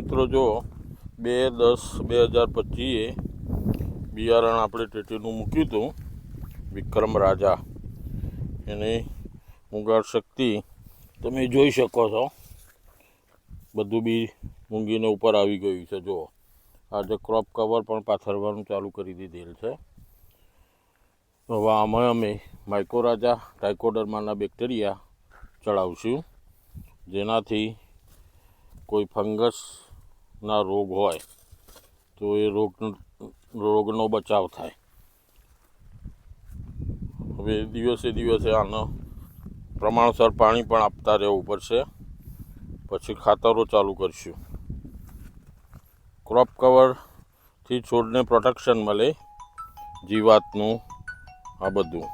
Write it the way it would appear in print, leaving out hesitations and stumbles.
મિત્રો જો 2/10/2025 બિયારણ આપણે ટેટીનું મૂક્યું હતું વિક્રમ રાજા, એની ઉગાડ શક્તિ તમે જોઈ શકો છો. બધું બી મૂંગીને ઉપર આવી ગયું છે. જુઓ, આજે ક્રોપ કવર પણ પાથરવાનું ચાલુ કરી દીધેલ છે. હવે આમાં અમે માઇકોરાજા ટ્રાઇકોડર્માના બેક્ટેરિયા ચડાવશું, જેનાથી કોઈ ફંગસના રોગ હોય તો એ રોગનો બચાવ થાય. હવે દિવસે દિવસે આનો પ્રમાણસર પાણી પણ આપતા રહેવું પડશે. પછી ખાતરો ચાલુ કરશું. ક્રોપ કવરથી છોડને પ્રોટેક્શન મળે, જીવાતનું આ બધું.